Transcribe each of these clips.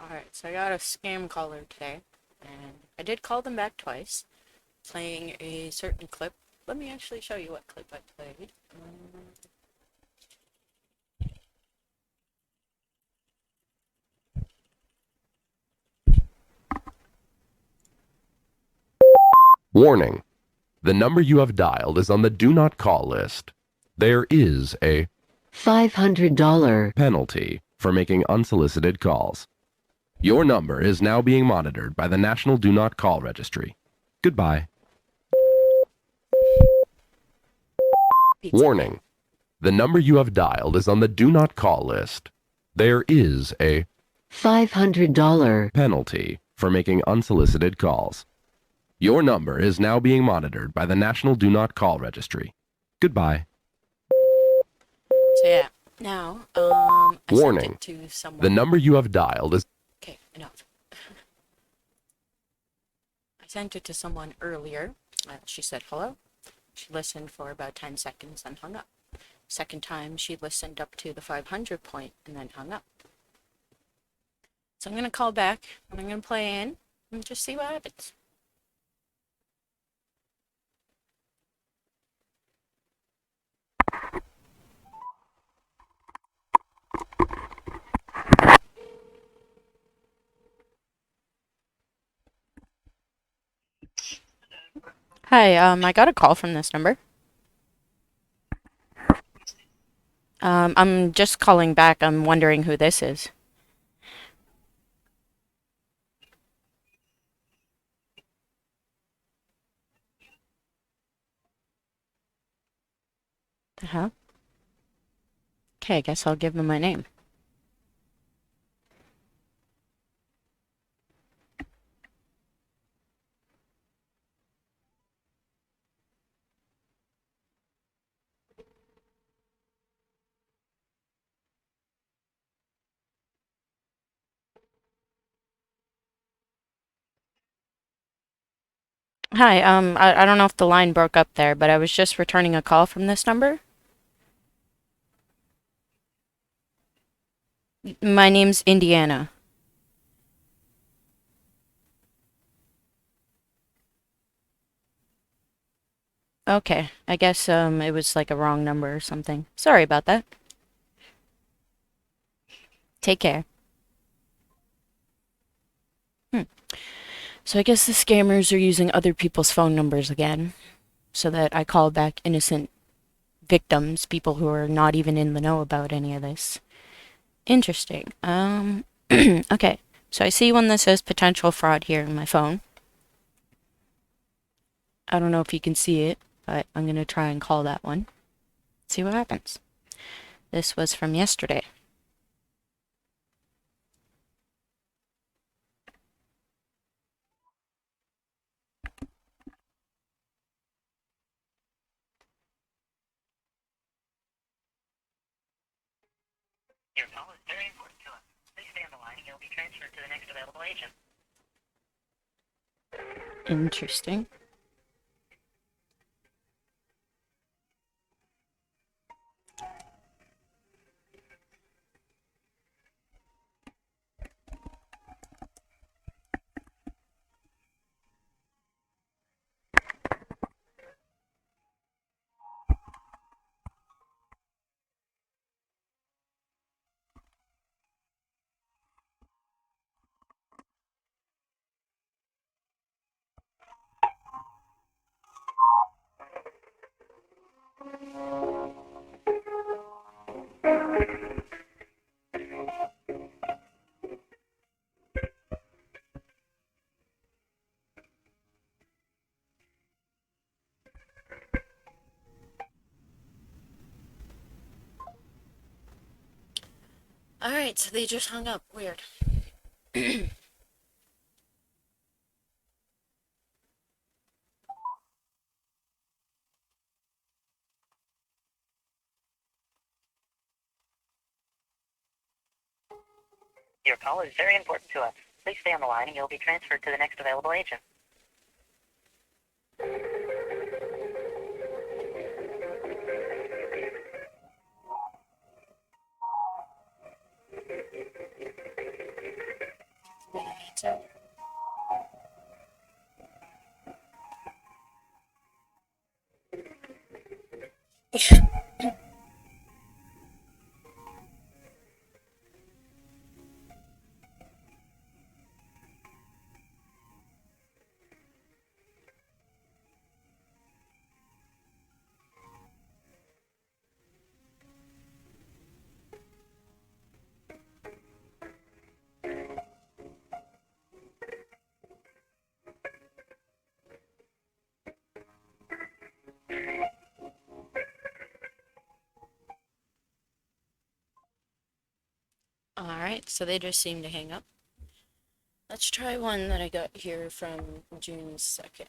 Alright, so I got a scam caller today, and I did call them back twice, playing a certain clip. Let me actually show you what clip I played. Warning: the number you have dialed is on the do not call list. There is a $500 penalty for making unsolicited calls. Your number is now being monitored by the National Do Not Call Registry. Goodbye. Pizza. Warning: the number you have dialed is on the do not call list. There is a $500 penalty for making unsolicited calls. Your number is now being monitored by the National Do Not Call Registry. Goodbye. So yeah, now, I sent Warning: it to someone. the number you have dialed is Okay, enough. I sent it to someone earlier. She said hello. She listened for about 10 seconds and hung up. Second time, she listened up to the 500 point and then hung up. So I'm gonna call back and I'm gonna play in and just see what happens. Hi, I got a call from this number. I'm just calling back. I'm wondering who this is. Huh? Okay, I guess I'll give them my name. Hi, I don't know if the line broke up there, but I was just returning a call from this number. My name's Indiana. Okay, I guess it was like a wrong number or something. Sorry about that. Take care. Hmm. So I guess the scammers are using other people's phone numbers again, so that I call back innocent victims, people who are not even in the know about any of this. Interesting. Okay. So I see one that says potential fraud here in my phone. I don't know if you can see it, but I'm gonna try and call that one. See what happens. This was from yesterday. Your call is very important to us. Please stay on the line and you'll be transferred to the next available agent. Interesting. Alright, so they just hung up. Weird. Your call is very important to us. Please stay on the line and you'll be transferred to the next available agent. Alright, so they just seem to hang up. Let's try one that I got here from June 2nd.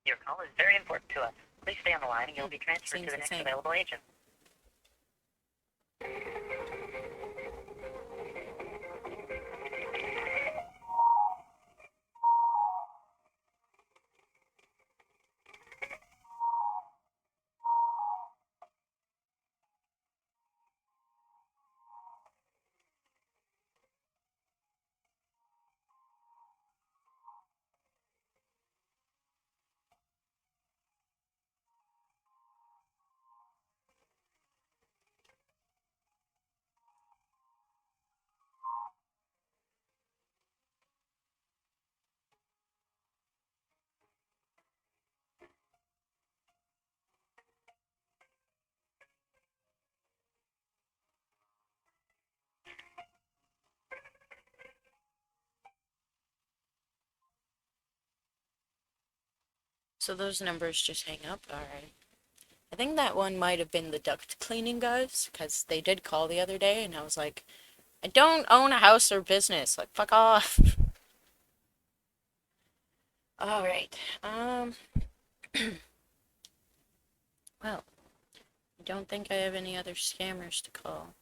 Your call is very important to us. Please stay on the line and you'll be transferred Seems to the the next same. available agent. So those numbers just hang up. Alright. I think that one might have been the duct cleaning guys, because they did call the other day, and I was like, I don't own a house or business. Like, fuck off. Alright. Well, I don't think I have any other scammers to call.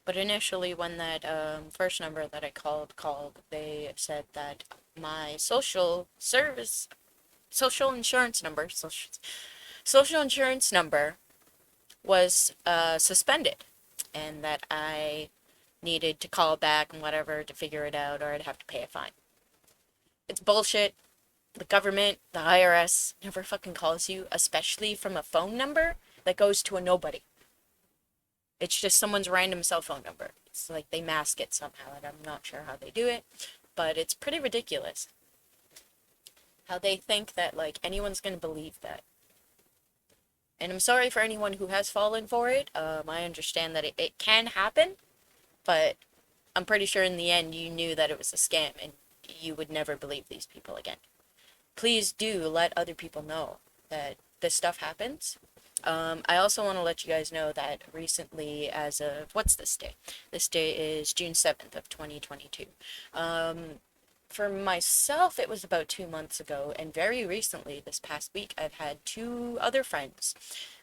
But initially, when that first number that I called, they said that my social insurance number, social insurance number was suspended, and that I needed to call back and whatever to figure it out, or I'd have to pay a fine. It's bullshit. The government, the IRS, never fucking calls you, especially from a phone number that goes to a nobody. It's just someone's random cell phone number. It's like they mask it somehow, and I'm not sure how they do it, but it's pretty ridiculous how they think that like anyone's gonna believe that. And I'm sorry for anyone who has fallen for it. I understand that it can happen, but I'm pretty sure in the end you knew that it was a scam and you would never believe these people again. Please do let other people know that this stuff happens. I also want to let you guys know that recently, as of, what's this day? This day is June 7th of 2022. For myself, it was about 2 months ago, and very recently, this past week, I've had two other friends,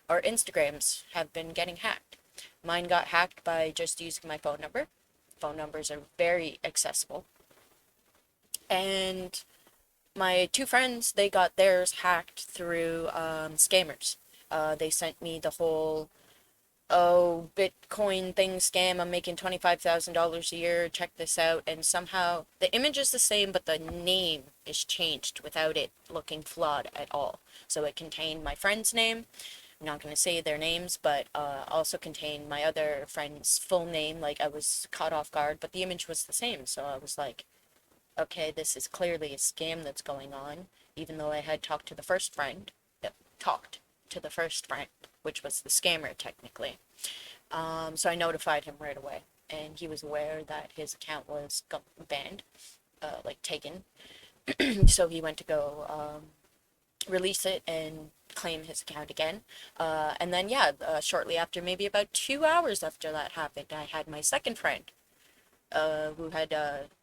or Instagrams, have been getting hacked. Mine got hacked by just using my phone number. Phone numbers are very accessible. And my two friends, they got theirs hacked through scammers. They sent me the whole, oh, Bitcoin thing scam, I'm making $25,000 a year, check this out. And somehow the image is the same, but the name is changed without it looking flawed at all. So it contained my friend's name. I'm not going to say their names, but also contained my other friend's full name. Like, I was caught off guard, but the image was the same. So I was like, okay, this is clearly a scam that's going on, even though I had talked to the first friend, talked to the first friend, which was the scammer technically. So I notified him right away, and he was aware that his account was banned, like taken. So he went to go release it and claim his account again. And then, yeah, shortly after, maybe about 2 hours after that happened, I had my second friend who had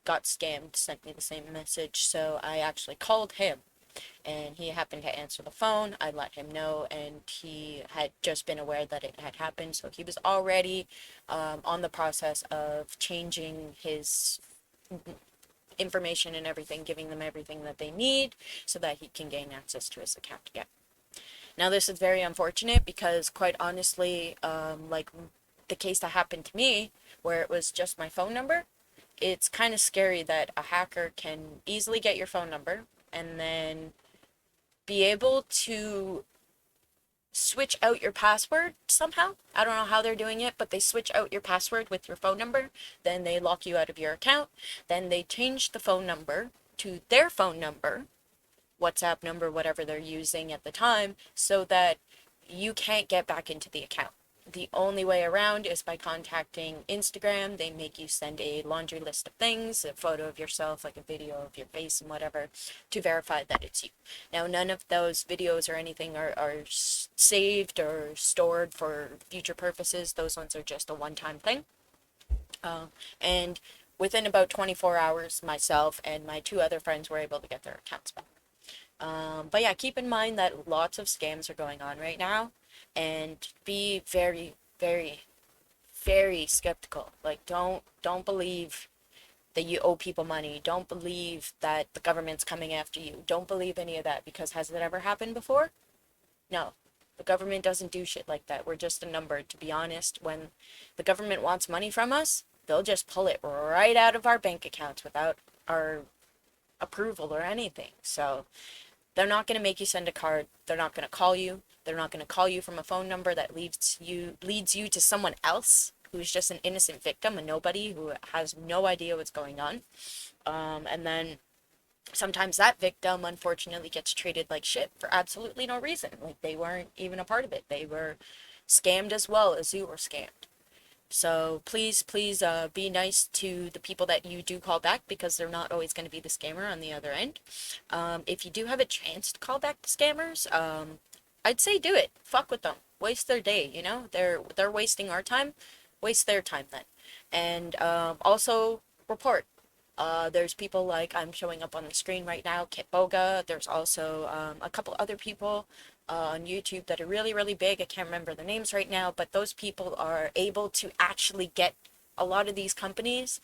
got scammed sent me the same message. So I actually called him, and he happened to answer the phone. I let him know, and he had just been aware that it had happened. So he was already on the process of changing his information and everything, giving them everything that they need so that he can gain access to his account again. Now, this is very unfortunate because, quite honestly, like the case that happened to me, where it was just my phone number, it's kind of scary that a hacker can easily get your phone number and then be able to switch out your password somehow. I don't know how they're doing it, but they switch out your password with your phone number, then they lock you out of your account, then they change the phone number to their phone number, WhatsApp number, whatever they're using at the time, so that you can't get back into the account. The only way around is by contacting Instagram. They make you send a laundry list of things, a photo of yourself, like a video of your face and whatever, to verify that it's you. Now, none of those videos or anything are saved or stored for future purposes. Those ones are just a one-time thing. And within about 24 hours, myself and my two other friends were able to get their accounts back. But yeah, keep in mind that lots of scams are going on right now, and be very, very, very skeptical. Like, don't believe that you owe people money. Don't believe that the government's coming after you. Don't believe any of that, because has it ever happened before? No. The government doesn't do shit like that. We're just a number. To be honest, when the government wants money from us, they'll just pull it right out of our bank accounts without our approval or anything. So they're not going to make you send a card. They're not going to call you. They're not going to call you from a phone number that leads you to someone else who's just an innocent victim, a nobody who has no idea what's going on. And then sometimes that victim unfortunately gets treated like shit for absolutely no reason. Like, they weren't even a part of it. They were scammed as well as you were scammed. So please, please be nice to the people that you do call back, because they're not always going to be the scammer on the other end. If you do have a chance to call back the scammers, I'd say do it. Fuck with them. Waste their day, you know? They're wasting our time. Waste their time then. And also report. There's people like I'm showing up on the screen right now, Kit Boga. There's also a couple other people on YouTube that are really, really big. I can't remember the names right now, but those people are able to actually get a lot of these companies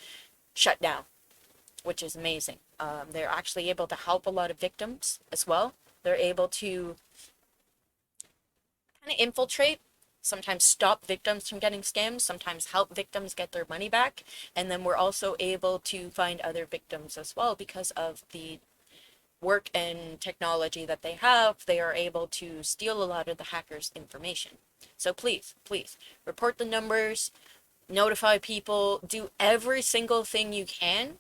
shut down, which is amazing. They're actually able to help a lot of victims as well. They're able to kind of infiltrate, sometimes stop victims from getting scammed, sometimes help victims get their money back. And then we're also able to find other victims as well because of the work and technology that they have. They are able to steal a lot of the hackers' information. So please, please report the numbers, notify people, do every single thing you can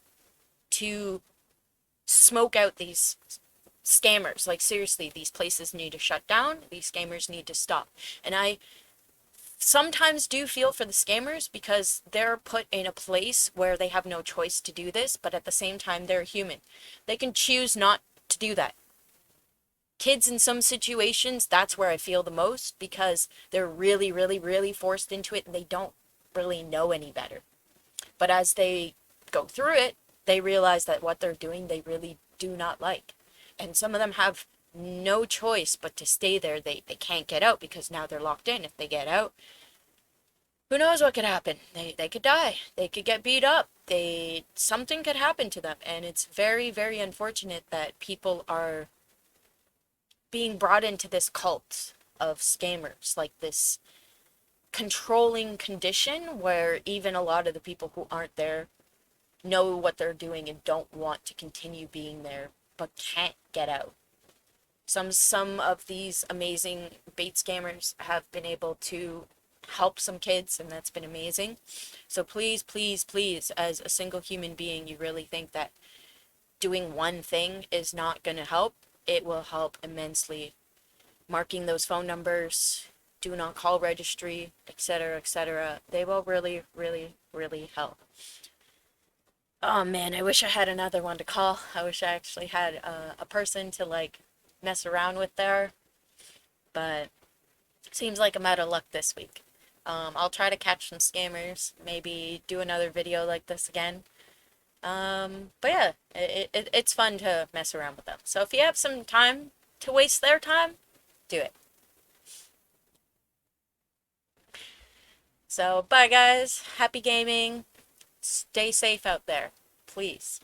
to smoke out these scammers. Like, seriously, these places need to shut down. These scammers need to stop. And I sometimes do feel for the scammers, because they're put in a place where they have no choice to do this, but at the same time, they're human. They can choose not to do that. Kids in some situations, that's where I feel the most, because they're really, really, really forced into it and they don't really know any better. But as they go through it, they realize that what they're doing, they really do not like. And some of them have no choice but to stay there. They can't get out because now they're locked in. If they get out, who knows what could happen? They could die. They could get beat up. Something could happen to them. And it's very, very unfortunate that people are being brought into this cult of scammers, like this controlling condition where even a lot of the people who aren't there know what they're doing and don't want to continue being there, but can't get out. Some of these amazing bait scammers have been able to help some kids, and that's been amazing. So please, please, please, as a single human being, you really think that doing one thing is not going to help, it will help immensely. Marking those phone numbers, do not call registry, etc., etc. They will really, really, really help. Oh man, I wish I had another one to call. I wish I actually had a person to like mess around with there, but seems like I'm out of luck this week. I'll try to catch some scammers, maybe do another video like this again. But yeah, it's fun to mess around with them. So if you have some time to waste their time, do it. So bye guys, happy gaming, stay safe out there, please.